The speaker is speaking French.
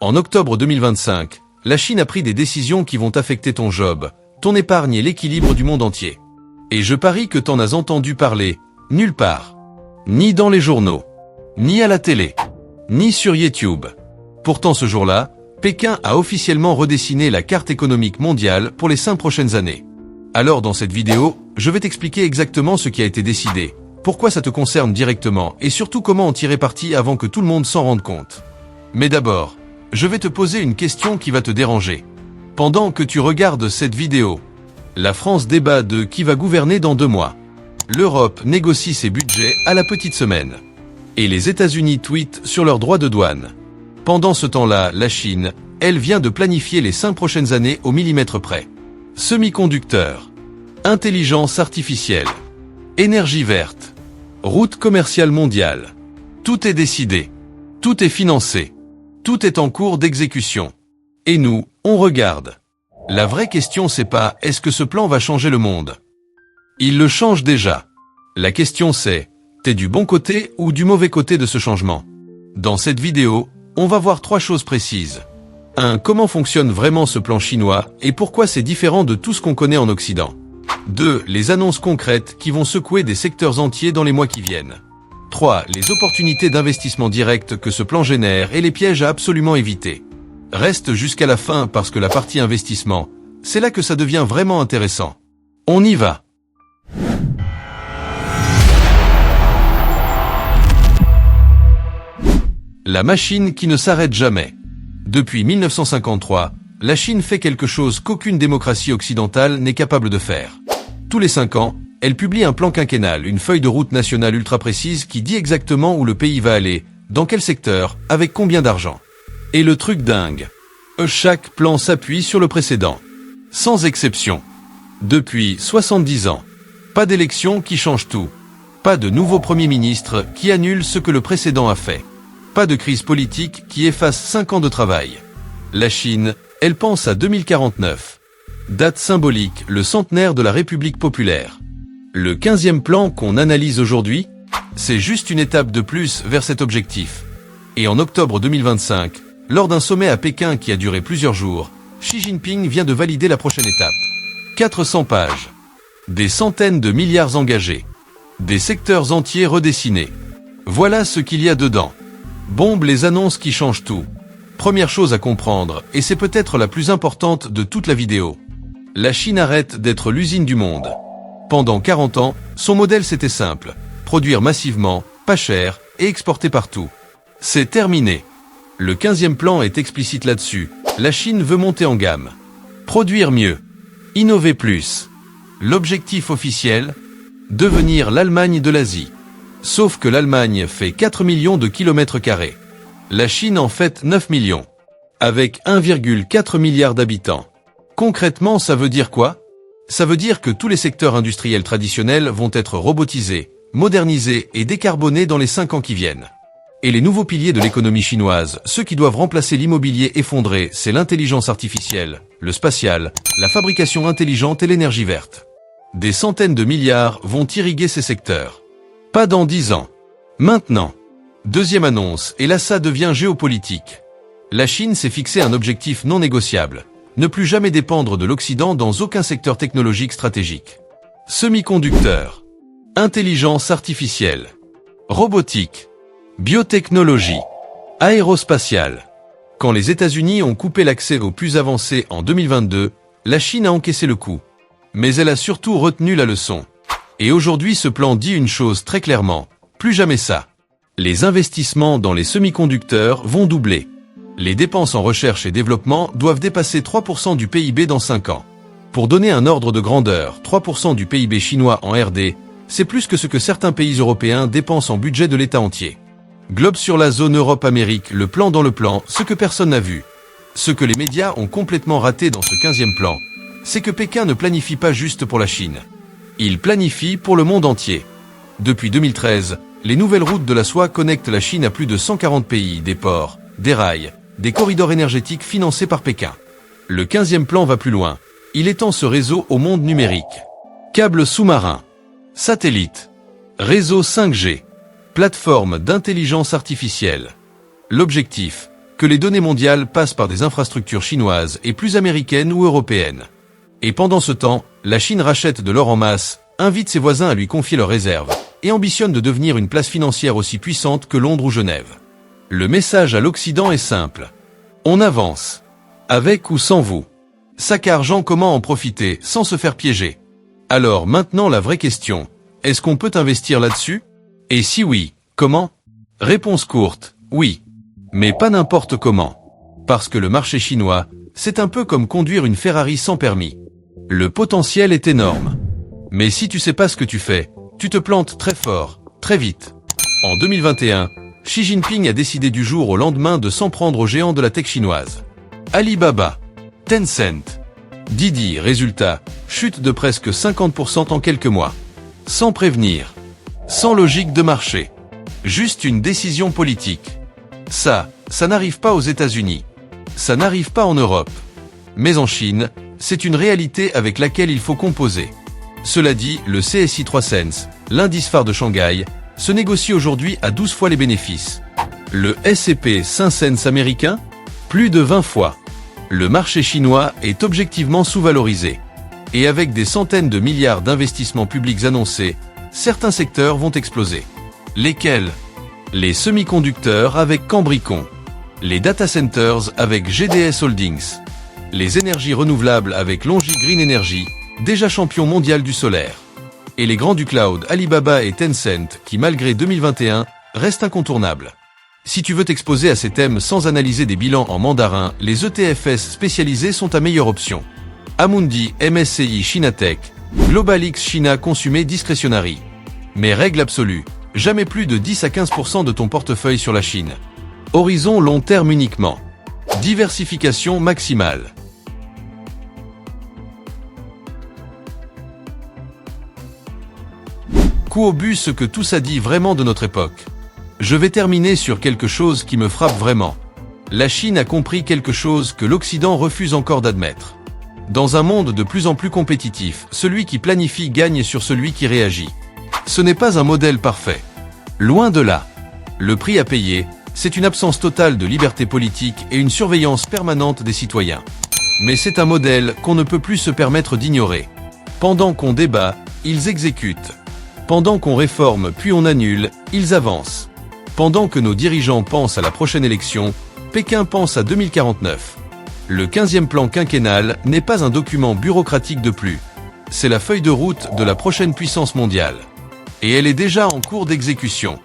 En octobre 2025, la Chine a pris des décisions qui vont affecter ton job, ton épargne et l'équilibre du monde entier. Et je parie que t'en as entendu parler, nulle part. Ni dans les journaux, ni à la télé, ni sur YouTube. Pourtant ce jour-là, Pékin a officiellement redessiné la carte économique mondiale pour les 5 prochaines années. Alors dans cette vidéo, je vais t'expliquer exactement ce qui a été décidé, pourquoi ça te concerne directement et surtout comment en tirer parti avant que tout le monde s'en rende compte. Mais d'abord, je vais te poser une question qui va te déranger. Pendant que tu regardes cette vidéo, la France débat de qui va gouverner dans 2 mois. L'Europe négocie ses budgets à la petite semaine. Et les États-Unis tweetent sur leurs droits de douane. Pendant ce temps-là, la Chine, elle vient de planifier les 5 prochaines années au millimètre près. Semi-conducteurs, intelligence artificielle, énergie verte, route commerciale mondiale. Tout est décidé. Tout est financé. Tout est en cours d'exécution. Et nous, on regarde. La vraie question c'est pas est-ce que ce plan va changer le monde? Il le change déjà. La question c'est, t'es du bon côté ou du mauvais côté de ce changement? Dans cette vidéo, on va voir 3 choses précises. 1. Comment fonctionne vraiment ce plan chinois et pourquoi c'est différent de tout ce qu'on connaît en Occident. 2. Les annonces concrètes qui vont secouer des secteurs entiers dans les mois qui viennent. 3. Les opportunités d'investissement direct que ce plan génère et les pièges à absolument éviter. Reste jusqu'à la fin parce que la partie investissement, c'est là que ça devient vraiment intéressant. On y va. La machine qui ne s'arrête jamais. Depuis 1953, la Chine fait quelque chose qu'aucune démocratie occidentale n'est capable de faire. Tous les 5 ans, elle publie un plan quinquennal, une feuille de route nationale ultra précise qui dit exactement où le pays va aller, dans quel secteur, avec combien d'argent. Et le truc dingue, chaque plan s'appuie sur le précédent. Sans exception. Depuis 70 ans. Pas d'élection qui change tout. Pas de nouveau Premier ministre qui annule ce que le précédent a fait. Pas de crise politique qui efface 5 ans de travail. La Chine, elle pense à 2049. Date symbolique, le centenaire de la République populaire. Le 15e plan qu'on analyse aujourd'hui, c'est juste une étape de plus vers cet objectif. Et en octobre 2025, lors d'un sommet à Pékin qui a duré plusieurs jours, Xi Jinping vient de valider la prochaine étape. 400 pages. Des centaines de milliards engagés. Des secteurs entiers redessinés. Voilà ce qu'il y a dedans. Bombe les annonces qui changent tout. Première chose à comprendre, et c'est peut-être la plus importante de toute la vidéo. La Chine arrête d'être l'usine du monde. Pendant 40 ans, son modèle c'était simple. Produire massivement, pas cher, et exporter partout. C'est terminé. Le 15e plan est explicite là-dessus. La Chine veut monter en gamme. Produire mieux. Innover plus. L'objectif officiel, devenir l'Allemagne de l'Asie. Sauf que l'Allemagne fait 4 millions de kilomètres carrés. La Chine en fait 9 millions. Avec 1,4 milliard d'habitants. Concrètement, ça veut dire quoi? Ça veut dire que tous les secteurs industriels traditionnels vont être robotisés, modernisés et décarbonés dans les 5 ans qui viennent. Et les nouveaux piliers de l'économie chinoise, ceux qui doivent remplacer l'immobilier effondré, c'est l'intelligence artificielle, le spatial, la fabrication intelligente et l'énergie verte. Des centaines de milliards vont irriguer ces secteurs. Pas dans 10 ans. Maintenant. Deuxième annonce, et là ça devient géopolitique. La Chine s'est fixé un objectif non négociable. Ne plus jamais dépendre de l'Occident dans aucun secteur technologique stratégique. Semi-conducteurs. Intelligence artificielle. Robotique. Biotechnologie. Aérospatiale. Quand les États-Unis ont coupé l'accès aux plus avancés en 2022, la Chine a encaissé le coup. Mais elle a surtout retenu la leçon. Et aujourd'hui ce plan dit une chose très clairement, plus jamais ça. Les investissements dans les semi-conducteurs vont doubler. Les dépenses en recherche et développement doivent dépasser 3% du PIB dans 5 ans. Pour donner un ordre de grandeur, 3% du PIB chinois en RD, c'est plus que ce que certains pays européens dépensent en budget de l'État entier. Globe sur la zone Europe-Amérique, le plan dans le plan, ce que personne n'a vu. Ce que les médias ont complètement raté dans ce 15e plan, c'est que Pékin ne planifie pas juste pour la Chine. Il planifie pour le monde entier. Depuis 2013, les nouvelles routes de la soie connectent la Chine à plus de 140 pays, des ports, des rails, des corridors énergétiques financés par Pékin. Le 15e plan va plus loin. Il étend ce réseau au monde numérique. Câbles sous-marins, satellites, réseau 5G, plateforme d'intelligence artificielle. L'objectif, que les données mondiales passent par des infrastructures chinoises et plus américaines ou européennes. Et pendant ce temps, la Chine rachète de l'or en masse, invite ses voisins à lui confier leurs réserves, et ambitionne de devenir une place financière aussi puissante que Londres ou Genève. Le message à l'Occident est simple. On avance. Avec ou sans vous. Sac à argent, comment en profiter sans se faire piéger? Alors maintenant la vraie question, est-ce qu'on peut investir là-dessus? Et si oui, comment? Réponse courte, oui. Mais pas n'importe comment. Parce que le marché chinois, c'est un peu comme conduire une Ferrari sans permis. Le potentiel est énorme. Mais si tu sais pas ce que tu fais, tu te plantes très fort, très vite. En 2021, Xi Jinping a décidé du jour au lendemain de s'en prendre aux géants de la tech chinoise. Alibaba, Tencent, Didi, résultat, chute de presque 50% en quelques mois. Sans prévenir. Sans logique de marché. Juste une décision politique. Ça n'arrive pas aux États-Unis. Ça n'arrive pas en Europe. Mais en Chine, c'est une réalité avec laquelle il faut composer. Cela dit, le CSI 300, l'indice phare de Shanghai, se négocie aujourd'hui à 12 fois les bénéfices. Le S&P 500 américain, plus de 20 fois. Le marché chinois est objectivement sous-valorisé. Et avec des centaines de milliards d'investissements publics annoncés, certains secteurs vont exploser. Lesquels? Les semi-conducteurs avec Cambricon. Les data centers avec GDS Holdings. Les énergies renouvelables avec Longi Green Energy, déjà champion mondial du solaire. Et les grands du cloud Alibaba et Tencent qui, malgré 2021, restent incontournables. Si tu veux t'exposer à ces thèmes sans analyser des bilans en mandarin, les ETFs spécialisés sont ta meilleure option. Amundi MSCI China Tech, Global X China Consumer Discretionary. Mais règle absolue, jamais plus de 10 à 15% de ton portefeuille sur la Chine. Horizon long terme uniquement. Diversification maximale. Coup au but, ce que tout ça dit vraiment de notre époque. Je vais terminer sur quelque chose qui me frappe vraiment. La Chine a compris quelque chose que l'Occident refuse encore d'admettre. Dans un monde de plus en plus compétitif, celui qui planifie gagne sur celui qui réagit. Ce n'est pas un modèle parfait. Loin de là. Le prix à payer, c'est une absence totale de liberté politique et une surveillance permanente des citoyens. Mais c'est un modèle qu'on ne peut plus se permettre d'ignorer. Pendant qu'on débat, ils exécutent. Pendant qu'on réforme puis on annule, ils avancent. Pendant que nos dirigeants pensent à la prochaine élection, Pékin pense à 2049. Le 15e plan quinquennal n'est pas un document bureaucratique de plus. C'est la feuille de route de la prochaine puissance mondiale. Et elle est déjà en cours d'exécution.